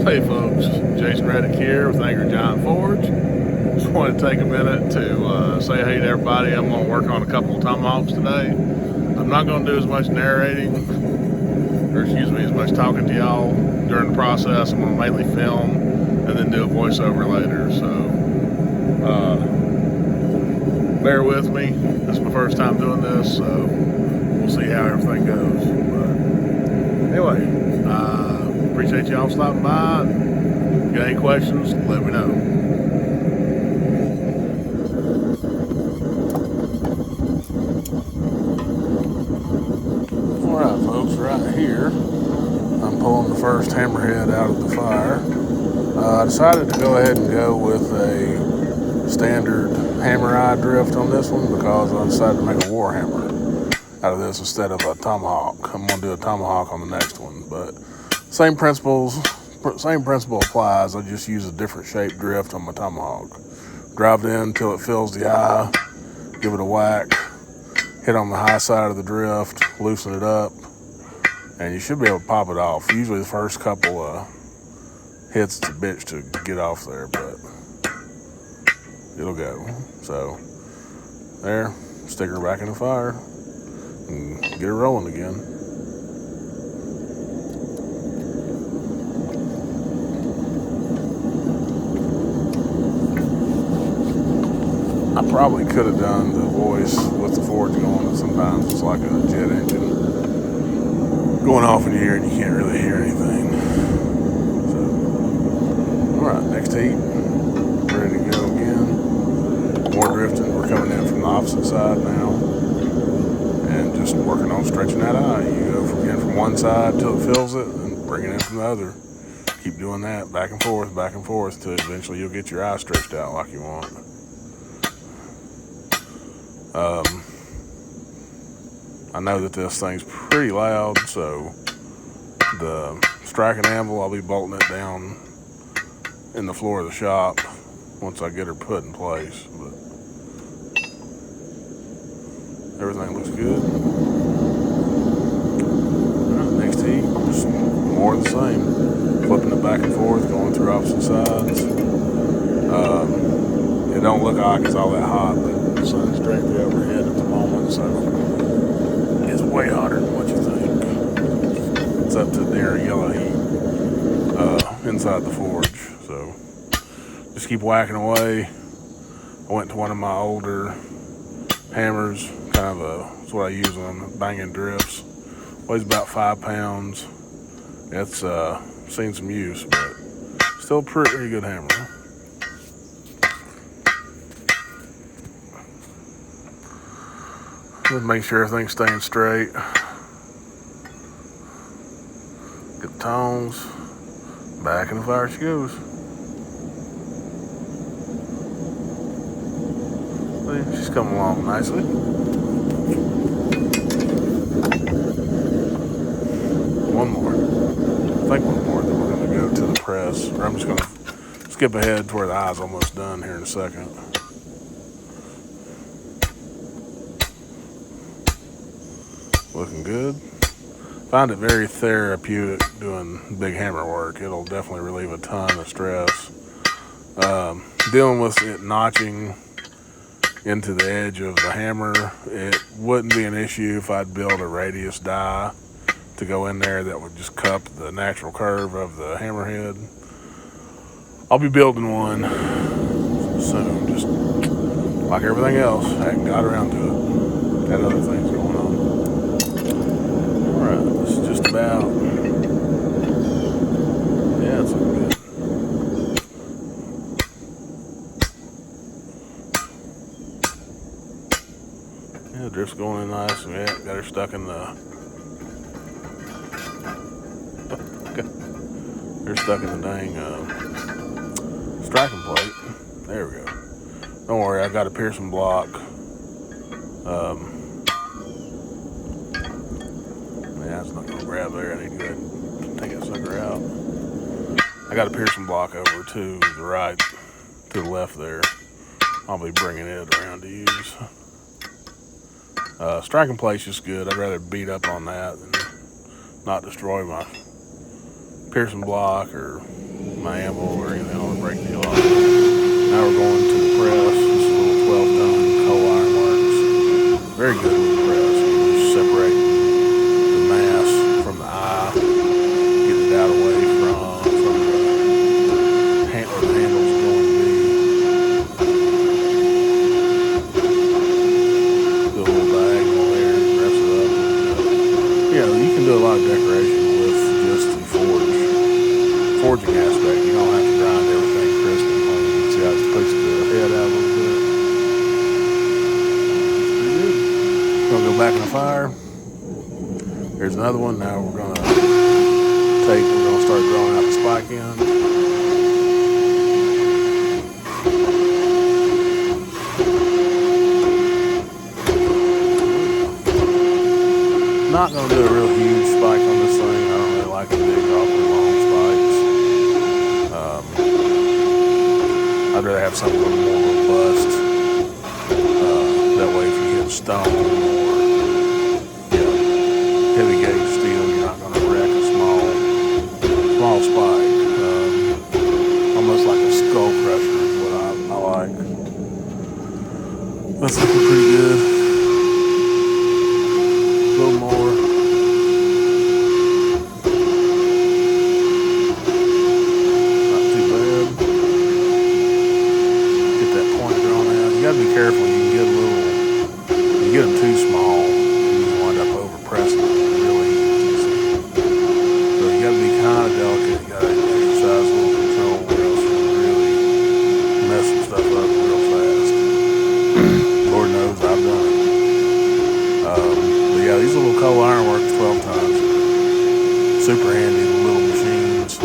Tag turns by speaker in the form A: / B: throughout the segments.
A: Hey folks, Jason Reddick here with Angry Giant Forge. Just wanted to take a minute to say hey to everybody. I'm going to work on a couple of tomahawks today. I'm not going to do as much narrating, or excuse me, as much talking to y'all during the process. I'm going to mainly film and then do a voiceover later. So bear with me. This is my first time doing this, so we'll see how everything goes. But anyway, appreciate y'all stopping by. If you got any questions, let me know. Alright folks, right here I'm pulling the first hammerhead out of the fire. I decided to go ahead and go with a standard hammer eye drift on this one because I decided to make a war hammer out of this instead of a tomahawk. I'm going to do a tomahawk on the next one, but same principle applies. I just use a different shape drift on my tomahawk. Drive it in until it fills the eye, give it a whack, hit on the high side of the drift, loosen it up, and you should be able to pop it off. Usually the first couple hits it's a bitch to get off there, but it'll go. So there, stick her back in the fire and get her rolling again. I probably could have done the voice with the forge going, but sometimes it's like a jet engine going off in your ear and you can't really hear anything. So, alright, next heat, ready to go again. More drifting, we're coming in from the opposite side now and just working on stretching that eye. You go from one side till it fills it and bring it in from the other. Keep doing that back and forth till eventually you'll get your eye stretched out like you want. I know that this thing's pretty loud, so the striking anvil, I'll be bolting it down in the floor of the shop once I get her put in place. But everything looks good. Right, next heat, just more of the same. Flipping it back and forth, going through opposite sides. It don't look like it's all that hot, but the sun's directly overhead at the moment, so it's way hotter than what you think. It's up to near yellow heat inside the forge, so just keep whacking away. I went to one of my older hammers, that's what I use on banging drifts. Weighs about 5 pounds. It's seen some use, but still a pretty good hammer. Just make sure everything's staying straight. Get the tones. Back in the fire she goes. See, she's coming along nicely. One more. I think one more, then we're going to go to the press. Or I'm just going to skip ahead to where the eye's almost done here in a second. Looking good. Find it very therapeutic doing big hammer work. It'll definitely relieve a ton of stress. Dealing with it notching into the edge of the hammer, it wouldn't be an issue if I'd build a radius die to go in there that would just cup the natural curve of the hammerhead. I'll be building one soon, just like everything else. I haven't got around to it. Got other things going on. Alright, this is just about, yeah, it's looking good. Yeah, the drift's going in nice. Yeah, got her stuck in the, dang striking plate. There we go. Don't worry, I got a Pearson block. Yeah, it's not gonna grab there. I need to go ahead and take that sucker out. I got a Pearson block over to the right, to the left there. I'll be bringing it around to use. Striking plate's just good. I'd rather beat up on that than not destroy my Pearson block or my anvil or anything on the brake peel off. Now we're going to the press. This is a little 12-ton coal iron works. Very good with the press. You just separate the mass from the eye, get it out away from the handle. The handle's going to be. Do a little diagonal there, press it up. Yeah, you can do a lot of decoration with just the forging aspect. You don't have to grind everything crisp and clean. You can see how it's pushed the head out a little bit. Pretty good. Gonna go back in the fire. Here's another one. Now we're gonna start drawing out the spike end. Not going to do a real huge spike on this thing. I don't really like the big, awfully long spikes. I'd rather have something a little more robust. That way, if you hit stone or heavy gauge steel, you're not going to wreck a small spike. Almost like a skull crusher is what I like. That's looking pretty good. A little more. Not too bad. Get that point drawn out. You gotta be careful. You can get them too small and you wind up over pressing them really easy. So you gotta be kind of delicate. You gotta exercise a little control or else you'll really mess some stuff up real fast. Lord knows I've done it. Yeah, these little coal iron works 12 tons. Super handy little machines.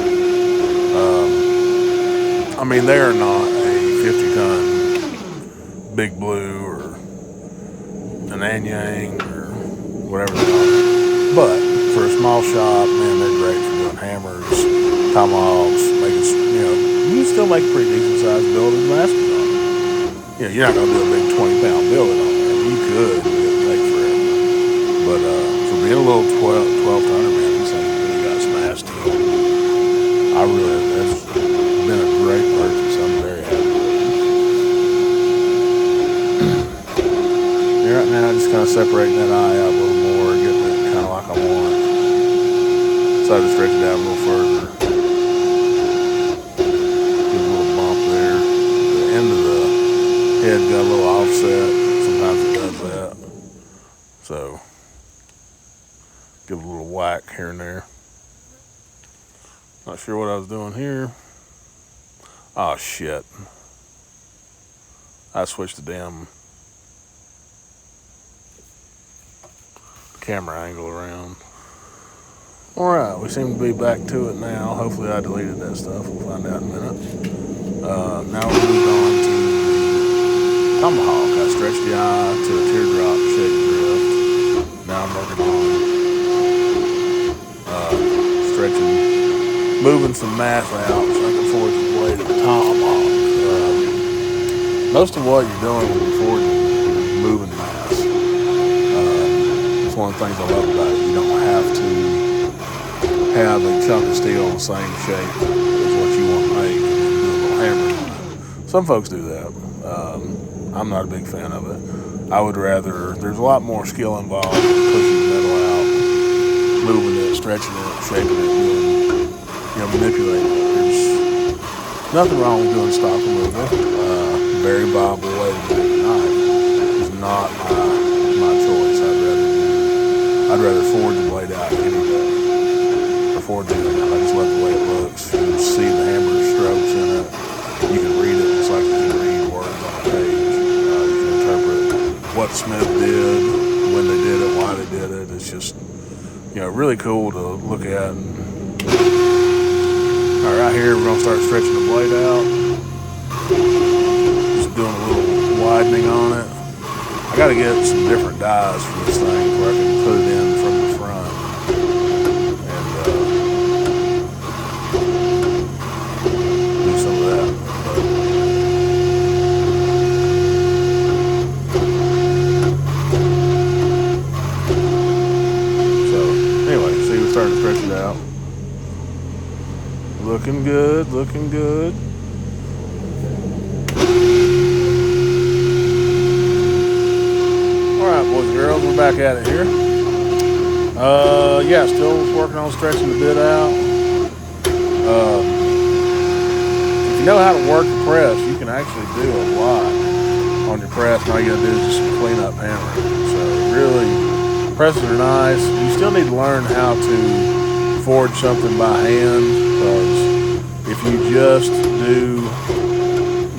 A: I mean, they are not a 50-ton Big Blue or an Anyang or whatever they are. But for a small shop, man, they're great for doing hammers, tomahawks, you can still make a pretty decent sized build with maskers on it. You're not going to do a big 20-pound building on there. You could, but it'd take forever. But for being a little 12-tonner, man, this thing really got smashed. That's been a great purchase. I'm very happy with it. Right now, just kind of separating that eye out a little more, getting it kind of like I want. So I just stretch it out a little further. Give a little bump there. The end of the head got a little offset. Sometimes it does that. So give it a little whack here and there. Not sure what I was doing here. Oh shit. I switched the damn camera angle around. Alright, we seem to be back to it now. Hopefully I deleted that stuff. We'll find out in a minute. Now we're moved on to the tomahawk. I stretched the eye to a teardrop shape drift. Now I'm working on stretching, moving some mass out so I can forge the blade of the tomahawk. Most of what you're doing when you're forging is moving mass. It's one of the things I love about it. You don't have to have a chunk of steel in the same shape as what you want to make and then do a little hammer on it. Some folks do that. I'm not a big fan of it. I would rather, there's a lot more skill involved in pushing the metal out, moving it, stretching it, shaping it, manipulating it. There's nothing wrong with doing stock removal. Very viable way to make a knife. It's not my choice. I'd rather forge the blade out any day. Or forge anything out. I just love the way it looks. You can see the hammer strokes in it. You can read it just like you can read words on a page. You can interpret what Smith did, when they did it, why they did it. It's just, really cool to look at. All right, here we're gonna start stretching the blade out. Just doing a little widening on it. I gotta get some different dies for this thing where I can put it in from the front. And do some of that. So anyway, see, we're starting to stretch it out. A Looking good, looking good. Alright, boys and girls, we're back at it here. Yeah, still working on stretching the bit out. If you know how to work the press, you can actually do a lot on your press. And all you gotta do is just some cleanup hammering. So really, presses are nice. You still need to learn how to forge something by hand, because if you just do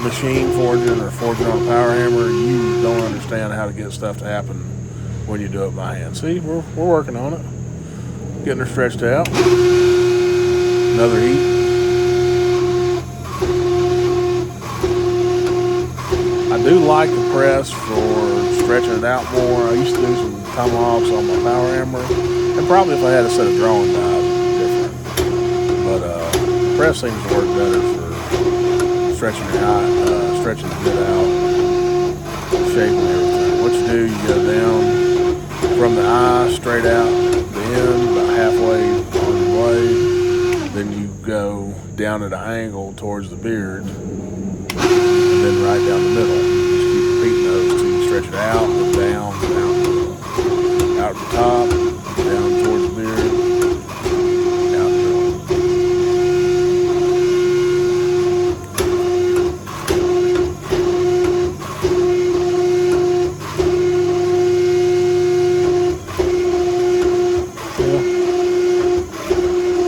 A: machine forging or forging on a power hammer, you don't understand how to get stuff to happen when you do it by hand. See, we're working on it. Getting her stretched out. Another heat. I do like the press for stretching it out more. I used to do some tomahawks on my power hammer, and probably if I had a set of drawing dies, it'd be different. But the press seems to work better for stretching the bit out, shaping everything. What you do, you go down from the eye straight out the end, about halfway on the blade. Then you go down at an angle towards the beard, and then right down the middle. Just keep repeating those till you stretch it out and down, out the top, down towards the beard, out the middle.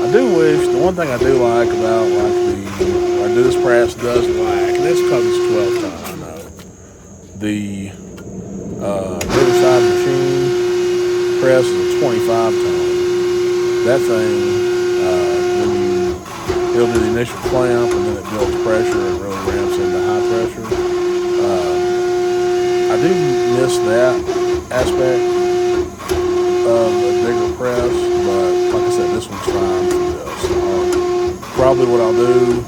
A: I do wish, the one thing I do like about like this press does lack, and it's because it's 12 ton, I know. The Riverside machine press is a 25 ton. That thing, it'll do the initial clamp and then it builds pressure and really ramps into high pressure. I do miss that aspect of a bigger press, but like I said, this one's fine for this. Probably what I'll do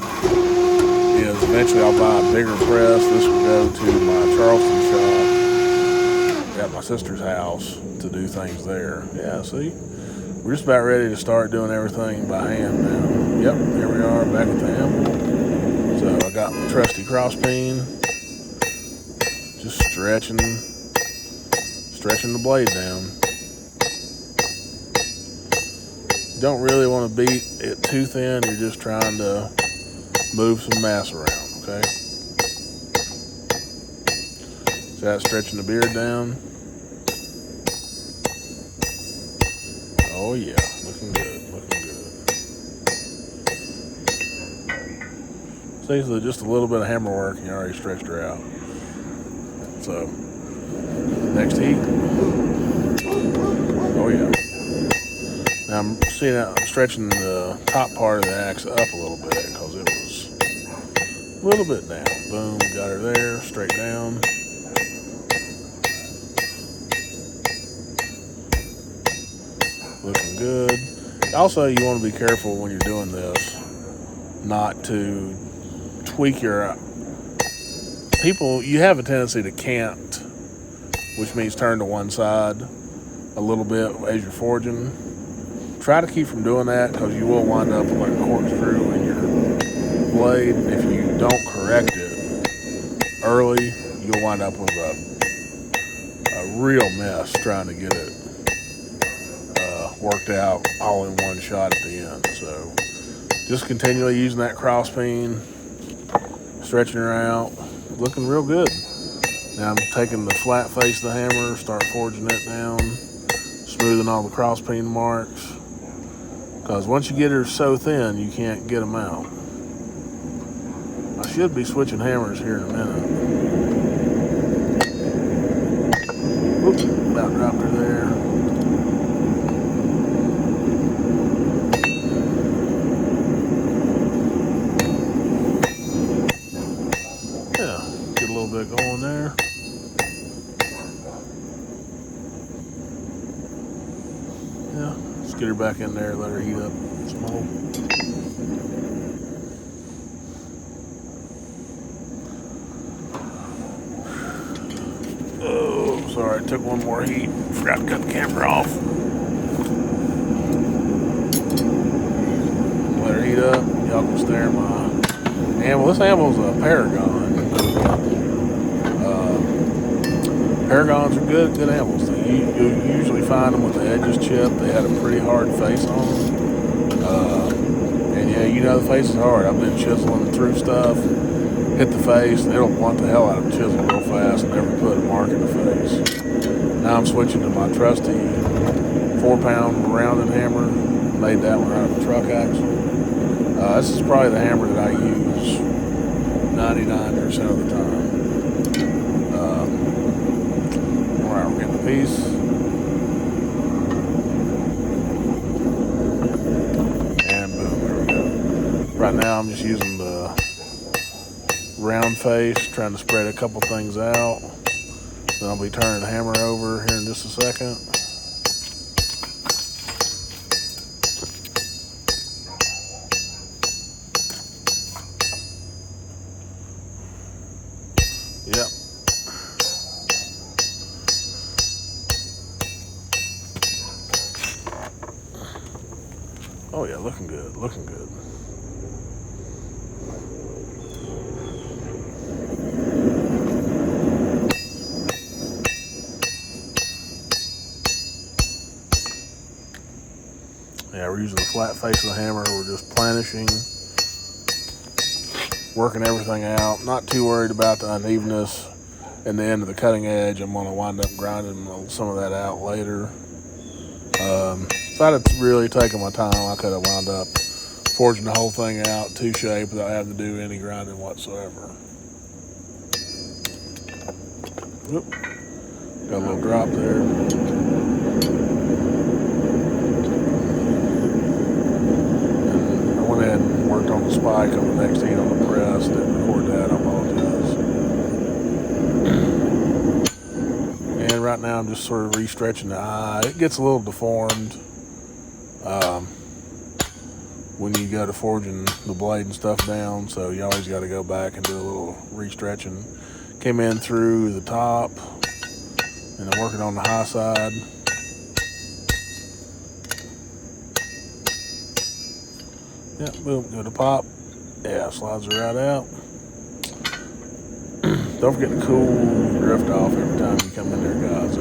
A: is eventually I'll buy a bigger press. This will go to my Charleston shop at my sister's house to do things there. Yeah, see? We're just about ready to start doing everything by hand now. Yep, here we are back at the anvil. So I got my trusty cross peen. Just stretching the blade down. Don't really want to beat it too thin. You're just trying to move some mass around, okay? So that's stretching the beard down. Oh yeah, looking good, looking good. See, so just a little bit of hammer work and you already stretched her out. So, next heat. Oh yeah. Now I'm stretching the top part of the axe up a little bit because it was a little bit down. Boom, got her there, straight down. Looking good. Also, you want to be careful when you're doing this not to tweak your... You have a tendency to cant, which means turn to one side a little bit as you're forging. Try to keep from doing that because you will wind up with like a corkscrew in your blade. If you don't correct it early, you'll wind up with a real mess trying to get it worked out all in one shot at the end. So just continually using that cross peen, stretching her out, looking real good. Now I'm taking the flat face of the hammer, start forging it down, smoothing all the cross peen marks. Because once you get her so thin, you can't get them out. I should be switching hammers here in a minute. Oops, about dropped her there. Yeah, get a little bit going there. Yeah, let's get her back in there, let her heat up some more. Oh, sorry, I took one more heat. Forgot to cut the camera off. Let her heat up. y'all can stare at my anvil. This anvil's a Paragon. Paragons are good anvils. You usually find them with the edges chipped. They had a pretty hard face on them. And yeah, you know the face is hard. I've been chiseling through stuff, hit the face, and it'll blunt the hell out of the chisel real fast and never put a mark in the face. Now I'm switching to my trusty 4-pound rounded hammer. Made that one out of a truck axle. This is probably the hammer that I use 99% of the time. Alright, we're getting the piece. And boom, there we go. Right now I'm just using the round face, trying to spread a couple things out. Then I'll be turning the hammer over here in just a second. Yep. Oh yeah, looking good, looking good. Yeah, we're using the flat face of the hammer. We're just planishing, working everything out. Not too worried about the unevenness and the end of the cutting edge. I'm going to wind up grinding some of that out later. If I'd have really taken my time, I could have wound up forging the whole thing out to shape without having to do any grinding whatsoever. Oop. Got a little drop there. And I went ahead and worked on the spike on the next heat on the press. Didn't record that, I apologize. And right now I'm just sort of re-stretching the eye. It gets a little deformed when you go to forging the blade and stuff down, so you always got to go back and do a little re-stretching. Came in through the top, and I'm working on the high side. Yeah, boom, go to pop. Yeah, slides it right out. Don't forget to cool your drift off every time you come in there, guys.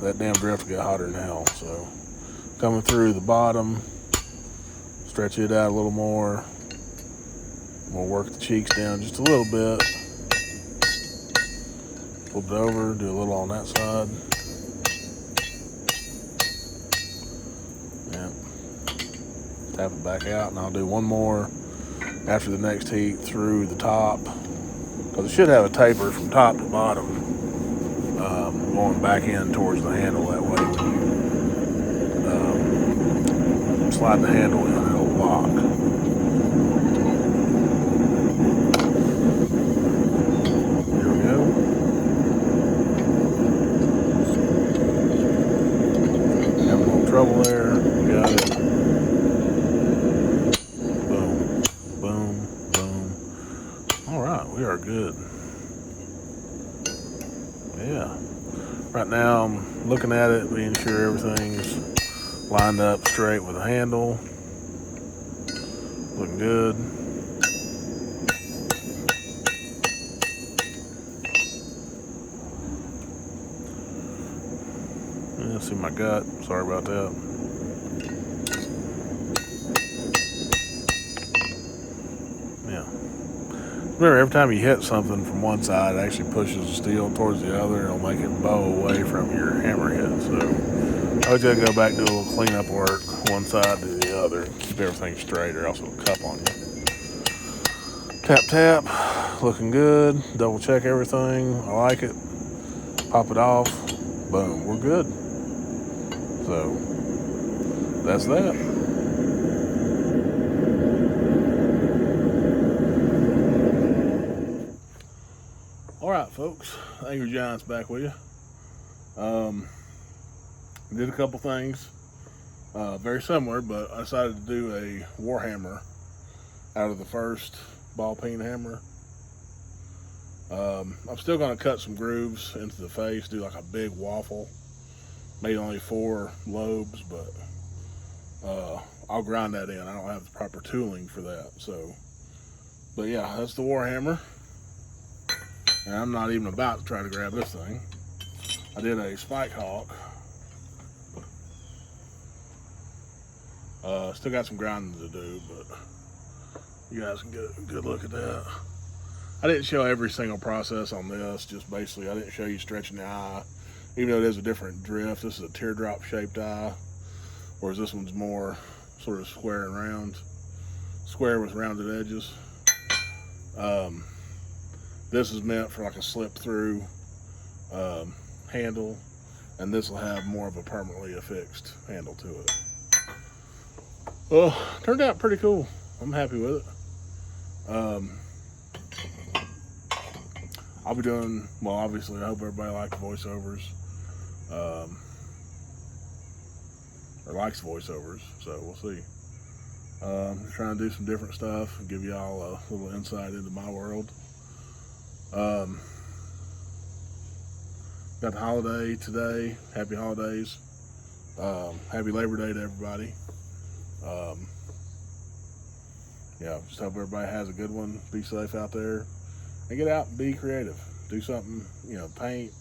A: That damn drift will get hotter than hell. So, coming through the bottom, stretch it out a little more. We'll work the cheeks down just a little bit. Flip it over, do a little on that side. Yeah. Tap it back out, and I'll do one more after the next heat through the top, because it should have a taper from top to bottom, going back in towards the handle. That way when you slide the handle in, it'll lock. Here we go. Having a little trouble there. Got it. We are good. Yeah. Right now I'm looking at it, being sure everything's lined up straight with the handle. Looking good. Yeah, see my gut. Sorry about that. Yeah. Remember, every time you hit something from one side, it actually pushes the steel towards the other, and it'll make it bow away from your hammerhead. So I always got to go back and do a little cleanup work, one side to the other, keep everything straight, or else it'll cup on you. Tap, tap, looking good. Double check everything. I like it. Pop it off. Boom, we're good. So that's that. All right, folks. Angry Giant's back with you. Did a couple things, very similar, but I decided to do a Warhammer out of the first ball peen hammer. I'm still going to cut some grooves into the face, do like a big waffle. Made only 4 lobes, but I'll grind that in. I don't have the proper tooling for that. So, but yeah, that's the Warhammer. And I'm not even about to try to grab this thing. I did a Spike Hawk. Still got some grinding to do, but you guys can get a good look at that. I didn't show every single process on this. Just basically, I didn't show you stretching the eye. Even though it is a different drift, this is a teardrop shaped eye, whereas this one's more sort of square and round. Square with rounded edges. This is meant for like a slip through handle, and this will have more of a permanently affixed handle to it. Well, turned out pretty cool. I'm happy with it. I'll be doing, well, obviously I hope everybody likes voiceovers, or likes voiceovers, so we'll see. I'm trying to do some different stuff and give y'all a little insight into my world. Got the holiday today. Happy holidays. Happy Labor Day to everybody. Yeah, just hope everybody has a good one. Be safe out there. And get out and be creative. Do something, you know, paint,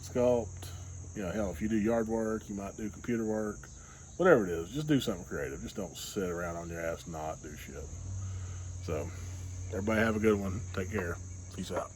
A: sculpt. You know, hell, if you do yard work, you might do computer work. Whatever it is, just do something creative. Just don't sit around on your ass and not do shit. So, everybody have a good one. Take care. Peace out.